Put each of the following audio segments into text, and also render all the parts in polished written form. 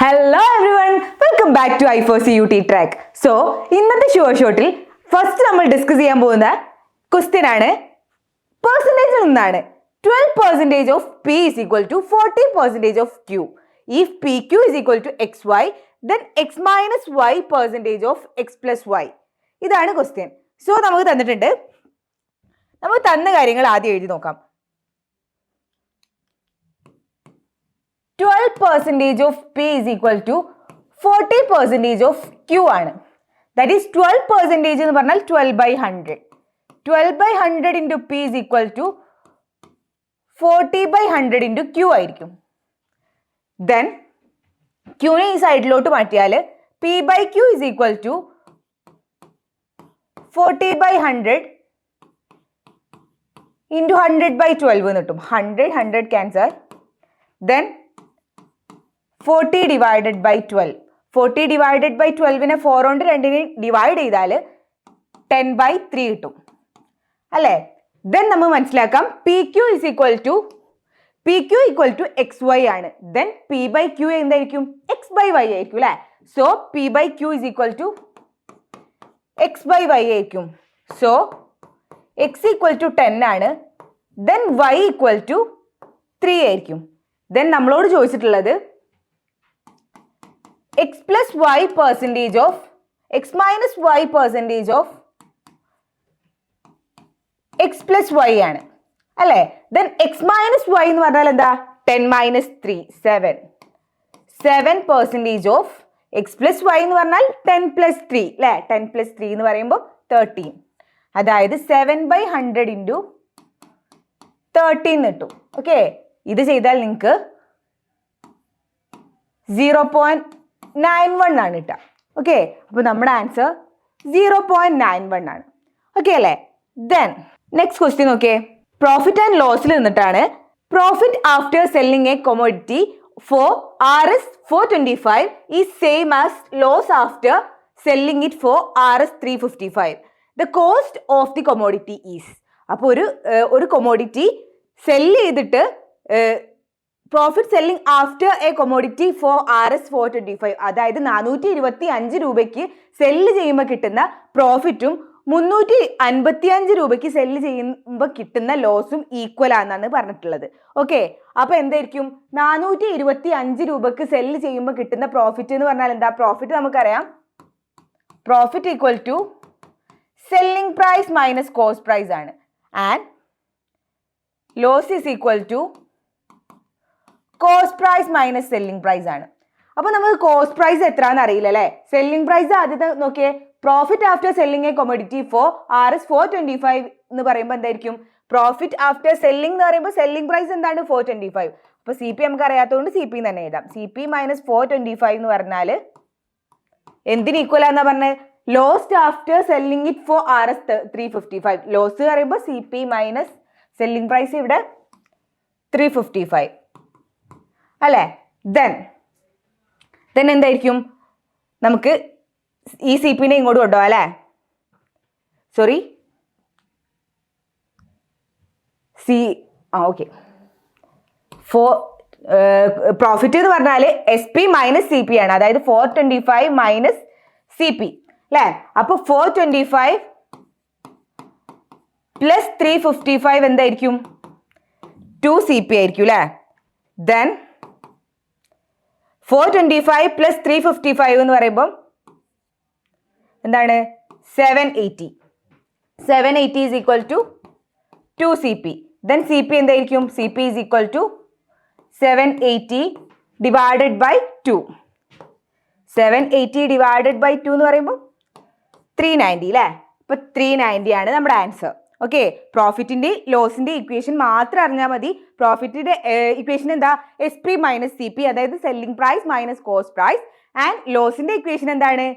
Hello everyone, welcome back to I4CUT track. So, ഇന്നത്തെ ഷോട്ടിൽ first നമ്മൾ discuss ചെയ്യാൻ പോകുന്ന ക്വസ്റ്റ്യൻ ആണ് പെർസെന്റേജിൽ നിന്നാണ് 12% of P is equal to 40% of Q. If PQ is equal to XY, then X minus Y percentage of X plus Y. ഇതാണ് question. So നമുക്ക് തന്നിട്ടുണ്ട്. നമുക്ക് തന്ന കാര്യങ്ങൾ ആദ്യം എഴുതി നോക്കാം. 12% of P is equal to 40% of Q ആണ്. That is 12% എന്ന് പറഞ്ഞാൽ 12 by 100. 12 by 100 into P is equal to 40 by 100 into Q ആയിരിക്കും. Then Q നെ ഈ സൈഡിലോട്ട് മാറ്റിയാൽ P by Q is equal to 40 by 100 into 100 by 12 എന്ന് കിട്ടും. 100 cancel. Then 40 divided by 12. 40 divided by 12 4 കൊണ്ട് 2 ഡിവൈഡ് ചെയ്താൽ 10 by 3 കിട്ടും അല്ലേ. ദെൻ നമ്മൾ മനസ്സിലാക്കാം PQ is equal to XY ആണ്. ദെൻ P by Q എന്തായിരിക്കും? X by Y ആയിരിക്കും അല്ലേ. So P by Q is equal to X by Y ആയിരിക്കും. സോ X equal to 10 ആണ്. ദെൻ Y equal to 3 ആയിരിക്കും. Then നമ്മളോട് ചോദിച്ചിട്ടുള്ളത് X plus Y percentage of X minus Y percentage of X plus Y ആണ് അല്ലേ. Then X minus Y എന്ന് പറഞ്ഞാൽ എന്താ? 10 minus 3 7% of X plus Y എന്ന് പറഞ്ഞാൽ 10 plus 3 അല്ലേ. 10 plus 3 എന്ന് പറയുമ്പോൾ 13. അതായത് 7 by 100 into 13 കിട്ടും. ഓക്കെ, ഇത് ചെയ്താൽ നിങ്ങൾക്ക് 0.91 ആണ് കിട്ടുക. ഓക്കെ, അപ്പോൾ നമ്മുടെ ആൻസർ 0.91 ആണ്. ഓക്കെ അല്ലേ. ദെൻ നെക്സ്റ്റ് ക്വസ്റ്റ്യൻ നോക്കിയേ. പ്രോഫിറ്റ് ആൻഡ് ലോസിൽ നിന്നിട്ടാണ്. Profit after selling a commodity for RS 425 is same as loss after selling it for RS 355. The cost of the commodity is. അപ്പോൾ ഒരു കൊമോഡിറ്റി സെല്ല് ചെയ്തിട്ട് profit selling after a commodity for RS 425, അതായത് 425 രൂപയ്ക്ക് cell ചെയ്യുമ്പോൾ കിട്ടുന്ന പ്രോഫിറ്റും 355 രൂപയ്ക്ക് cell ചെയ്യുമ്പോൾ കിട്ടുന്ന ലോസും ഈക്വൽ ആണെന്നാണ് പറഞ്ഞിട്ടുള്ളത്. ഓക്കെ, അപ്പൊ എന്തായിരിക്കും 425 രൂപയ്ക്ക് സെല്ല് ചെയ്യുമ്പോൾ കിട്ടുന്ന പ്രോഫിറ്റ് എന്ന് പറഞ്ഞാൽ എന്താ? പ്രോഫിറ്റ് നമുക്കറിയാം, profit equal to selling price minus cost price ആണ്. And loss is equal to cost price minus selling price ആണ്. അപ്പൊ നമുക്ക് കോസ്റ്റ് പ്രൈസ് എത്രയാണെന്ന് അറിയില്ല അല്ലെ. സെല്ലിംഗ് പ്രൈസ് ആദ്യത്തെ നോക്കിയേ. Profit after selling a commodity for RS 425 എന്ന് പറയുമ്പോൾ എന്തായിരിക്കും? പ്രോഫിറ്റ് ആഫ്റ്റർ സെല്ലിംഗ് എന്ന് പറയുമ്പോൾ സെല്ലിംഗ് പ്രൈസ് എന്താണ്? 425. അപ്പൊ CP നമുക്ക് അറിയാത്തതുകൊണ്ട് CP തന്നെ എഴുതാം. CP മൈനസ് 425 എന്ന് പറഞ്ഞാൽ എന്തിന് ഈക്വൽ ആണെന്നാ പറഞ്ഞത്? Lost after selling it for RS 355. Loss പറയുമ്പോൾ CP മൈനസ് സെല്ലിംഗ് പ്രൈസ് ഇവിടെ 355 അല്ലേ. ദെൻ എന്തായിരിക്കും? നമുക്ക് ഈ CP നെ ഇങ്ങോട്ട് കൊണ്ടുപോകാം അല്ലേ. Sorry, okay. പ്രോഫിറ്റ് എന്ന് പറഞ്ഞാൽ SP മൈനസ് CP ആണ്. അതായത് 425 മൈനസ് CP അല്ലേ. അപ്പൊ 425 പ്ലസ് 355 എന്തായിരിക്കും? 2 CP ആയിരിക്കും അല്ലേ. ദെൻ 425 പ്ലസ് 355 എന്ന് പറയുമ്പോൾ എന്താണ്? 780 is equal to 2 CP. Then CP എന്തായിരിക്കും? CP is equal to 780 divided by 2. 780 divided by 2 എന്ന് പറയുമ്പോൾ 390 അല്ലേ. അപ്പൊ 390 ആണ് നമ്മുടെ ആൻസർ. ഓക്കെ, പ്രോഫിറ്റിന്റെ ലോസിന്റെ ഇക്വേഷൻ മാത്രം അറിഞ്ഞാൽ മതി. പ്രോഫിറ്റിന്റെ ഇക്വേഷൻ എന്താ? SP മൈനസ് CP, അതായത് selling price minus cost price. And ലോസിന്റെ ഇക്വേഷൻ എന്താണ്?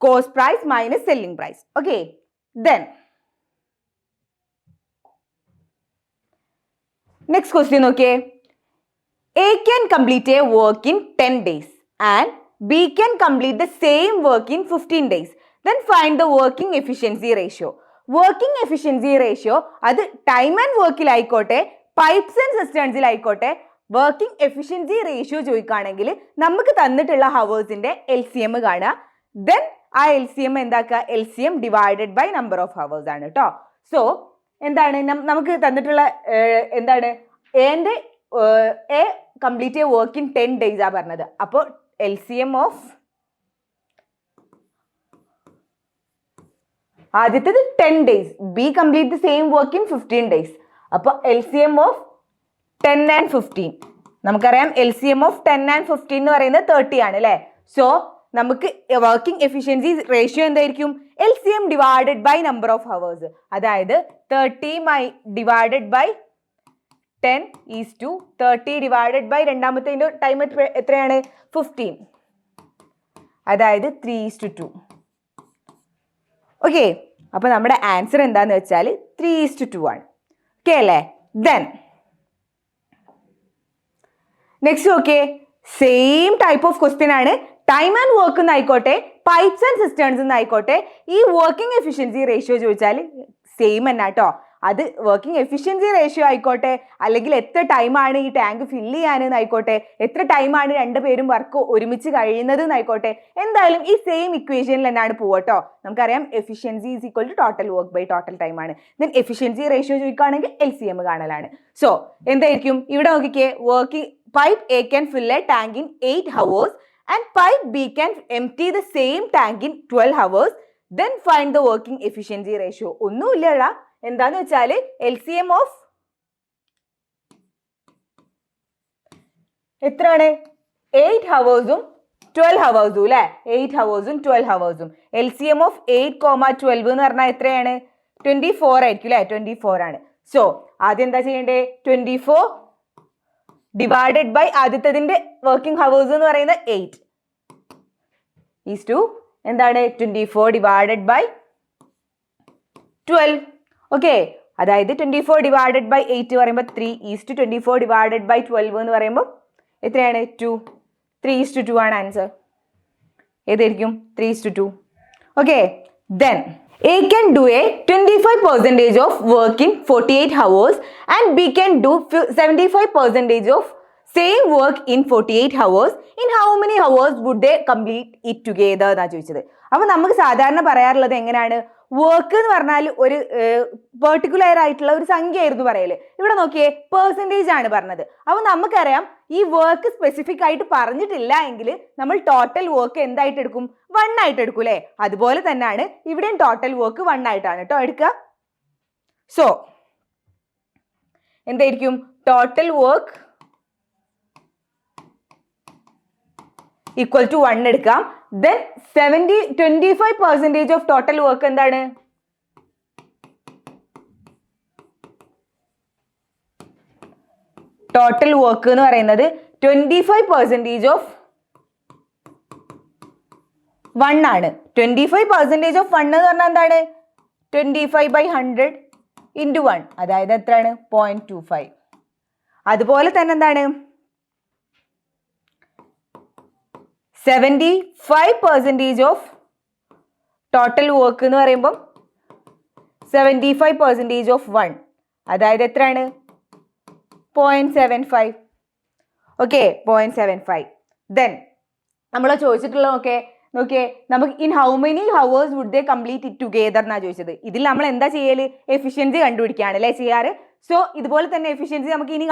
Cost price minus selling price. Okay, then next question നോക്കിയേ. A can complete a work in 10 days and B can complete the same work in 15 days. Then find the working efficiency ratio. Working efficiency ratio അത് time and വർക്കിലായിക്കോട്ടെ pipes and സിസ്റ്റംസിലായിക്കോട്ടെ working efficiency ratio ചോദിക്കുകയാണെങ്കിൽ നമുക്ക് തന്നിട്ടുള്ള ഹവേഴ്സിന്റെ LCM കാണുക. Then ആ LCM എന്താക്കുക, LCM divided by number of hours ആണ് കേട്ടോ. സോ എന്താണ് നമുക്ക് തന്നിട്ടുള്ള എന്താണ് A complete work in 10 days ആ പറഞ്ഞത്. അപ്പോൾ LCM ഓഫ് ആദ്യത്തേത് 10 days, B complete the same work in 15 days. അപ്പോൾ LCM ഓഫ് 10 and 15 നമുക്കറിയാം. LCM ഓഫ് 10 and 15 എന്ന് പറയുന്നത് 30 ആണ് അല്ലേ. സോ നമുക്ക് വർക്കിംഗ് എഫിഷ്യൻസി റേഷ്യോ എന്തായിരിക്കും, LCM divided by number of hours. അതായത് 30 divided by 10 is to 30 divided by രണ്ടാമത്തെ ടൈം എത്രയാണ് 15, അതായത് 3:2. ഓക്കെ, അപ്പൊ നമ്മുടെ ആൻസർ എന്താന്ന് വെച്ചാൽ 3:2 ആണ്. ഓക്കെ അല്ലേ. Then next okay, same type of question ആണ്. ടൈം ആൻഡ് വർക്ക് എന്നായിക്കോട്ടെ, പൈപ്സ് ആൻഡ് സിസ്റ്റേൺസ് എന്നായിക്കോട്ടെ, ഈ വർക്കിംഗ് എഫിഷ്യൻസി റേഷ്യോ ചോദിച്ചാൽ സെയിം തന്നെ കേട്ടോ. അത് വർക്കിംഗ് എഫിഷ്യൻസി റേഷ്യോ ആയിക്കോട്ടെ, അല്ലെങ്കിൽ എത്ര ടൈമാണ് ഈ ടാങ്ക് ഫില്ല് ചെയ്യാനെന്നായിക്കോട്ടെ, എത്ര ടൈമാണ് രണ്ടുപേരും വർക്ക് ഒരുമിച്ച് കഴിയുന്നത് എന്നായിക്കോട്ടെ, എന്തായാലും ഈ സെയിം ഇക്വേഷനിൽ തന്നെയാണ് പോവട്ടോ. നമുക്കറിയാം efficiency is equal to total work by total time ആണ്. ദെൻ എഫിഷ്യൻസി റേഷ്യോ ചോദിക്കുകയാണെങ്കിൽ LCM കാണലാണ്. സോ എന്തായിരിക്കും ഇവിടെ നോക്കിക്കേ, working pipe A can fill a tank in 8 hours and pipe B can empty the same tank in 12 hours. Then find the working efficiency ratio. ഒന്നുമില്ല, എന്താന്ന് വെച്ചാൽ LCM of എത്രയാണ് 8 ഹവേഴ്സും 12 ഹവേഴ്സും അല്ലെ. 8 ഹവേഴ്സും 12 ഹവേഴ്സും LCM ഓഫ് 8,12 എന്ന് പറഞ്ഞാൽ എത്രയാണ് 24 ആയിരിക്കും അല്ലെ. 24 ആണ്. സോ ആദ്യം എന്താ ചെയ്യേണ്ടത്, 24 ഡിവൈഡഡ് ബൈ ആദ്യത്തതിന്റെ വർക്കിംഗ് ഹവേഴ്സ് എന്ന് പറയുന്നത് 8 ഈസ് ടു എന്താണ് 24 ഡിവൈഡഡ് ബൈ 12. ഓക്കെ, അതായത് 24 ഡിവൈഡഡ് ബൈ 8 പറയുമ്പോൾ 3 ഈസ് ടു 24 ഡിവൈഡഡ് ബൈ 12 എന്ന് പറയുമ്പോൾ എത്രയാണ് 2. 3:2 ആണ് ആൻസർ. ഏതായിരിക്കും 3:2. Okay, then A can do a 25% of work in 48 hours and B can do 75% of same work in 48 hours. In how many hours would they complete it together എന്നാ ചോദിച്ചത്. അപ്പൊ നമുക്ക് സാധാരണ പറയാറുള്ളത് എങ്ങനെയാണ്, വർക്ക് എന്ന് പറഞ്ഞാൽ ഒരു പെർട്ടിക്കുലർ ആയിട്ടുള്ള ഒരു സംഖ്യ ആയിരുന്നു പറയല്. ഇവിടെ നോക്കിയേ പെർസെൻറ്റേജ് ആണ് പറഞ്ഞത്. അപ്പൊ നമുക്കറിയാം ഈ വർക്ക് സ്പെസിഫിക് ആയിട്ട് പറഞ്ഞിട്ടില്ല എങ്കിൽ നമ്മൾ ടോട്ടൽ വർക്ക് എന്തായിട്ട് എടുക്കും, 1 ആയിട്ട് എടുക്കും അല്ലെ. അതുപോലെ തന്നെയാണ് ഇവിടെയും ടോട്ടൽ വർക്ക് 1 ആയിട്ടാണ് കേട്ടോ എടുക്കുക. സോ എന്തായിരിക്കും ടോട്ടൽ വർക്ക് ഈക്വൽ ടു 1 എടുക്കാം. ദെൻ 25% ഓഫ് ടോട്ടൽ വർക്ക് എന്താണ്, ടോട്ടൽ വർക്ക് എന്ന് പറയുന്നത് 25% ഓഫ് 1 ആണ്. 25% ഓഫ് 1 എന്ന് പറഞ്ഞാൽ എന്താണ് 25/100 ഇൻറ്റു 1, അതായത് എത്രയാണ് 0.25. അതുപോലെ തന്നെ എന്താണ് 75% ഓഫ് ടോട്ടൽ വർക്ക് എന്ന് പറയുമ്പം 75% ഓഫ് 1, അതായത് എത്രയാണ് 0.75. ഓക്കെ, 0.75. ദെൻ നമ്മൾ ചോദിച്ചിട്ടുള്ള നോക്കിയേ നമുക്ക് in how many hours would they complete it together എന്നാ ചോദിച്ചത്. ഇതിൽ നമ്മൾ എന്താ ചെയ്യല്, എഫിഷ്യൻസി കണ്ടുപിടിക്കുകയാണ് അല്ലേ ചെയ്യാറ്. സോ ഇതുപോലെ തന്നെ എഫിഷ്യൻസി നമുക്ക് ഇനി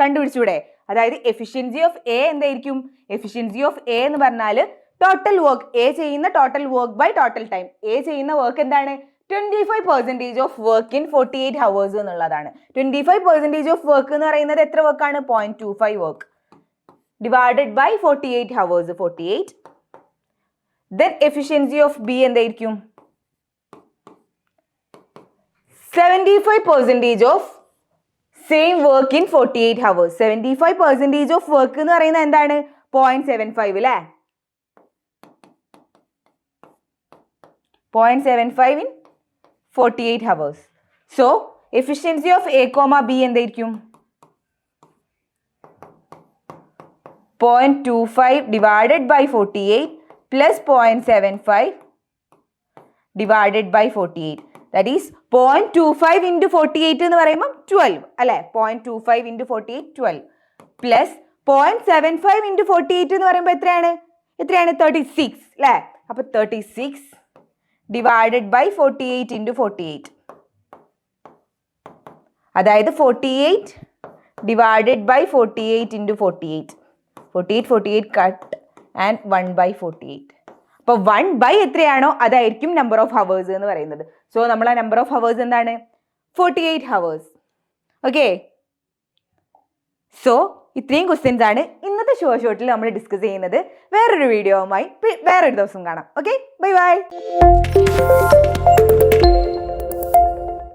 കണ്ടുപിടിച്ചൂടെ. അതായത് എഫിഷ്യൻസി ഓഫ് എ എന്തായിരിക്കും, എഫിഷ്യൻസി ഓഫ് എ എന്ന് പറഞ്ഞാൽ ടോട്ടൽ വർക്ക്, എ ചെയ്യുന്ന total work by total time. A ചെയ്യുന്ന വർക്ക് എന്താണ് 25% ഓഫ് വർക്ക് ഇൻ 48 ഹവേഴ്സ് എന്നുള്ളതാണ്. 25% ഓഫ് വർക്ക് എന്ന് പറയുന്നത് എത്ര വർക്കാണ് 0.25 work divided by 48 hours 48. Then efficiency of B എന്തായിരിക്കും 75% of same work in 48 hours. 75% of work എന്ന് പറയുന്നത് എന്താണ് 0.75 അല്ലേ. 0.75 in 48 hours. So efficiency of A comma B എന്തായിരിക്കും 0.25 divided by 48 plus 0.75 divided by 48. That is 0.25 into 48 എന്ന് പറയുമ്പോൾ 12 അല്ലെ. 0.25 into 48 12 plus 0.75 into 48 എന്ന് പറയുമ്പോൾ എത്രയാണ് 36 അല്ലേ? അപ്പൊ 36 ഡിവൈഡഡ് ബൈ 48 ഇൻറ്റു 48, അതായത് 48 divided by 48 into 48 cut and 1/48. അപ്പോൾ 1/, എത്രയാണോ അതായിരിക്കും നമ്പർ ഓഫ് ഹവേഴ്സ് എന്ന് പറയുന്നത്. സോ നമ്മളെ നമ്പർ ഓഫ് ഹവേഴ്സ് എന്താണ്? 48 ഹവേഴ്സ്. ഓക്കെ, സോ ഇത്രയും ക്വസ്റ്റ്യൻസ് ആണ് ഇന്നത്തെ ഷോർട്ടിൽ നമ്മൾ ഡിസ്കസ് ചെയ്യുന്നത്. വേറൊരു വീഡിയോവുമായി വേറൊരു ദിവസം കാണാം. Okay, bye bye.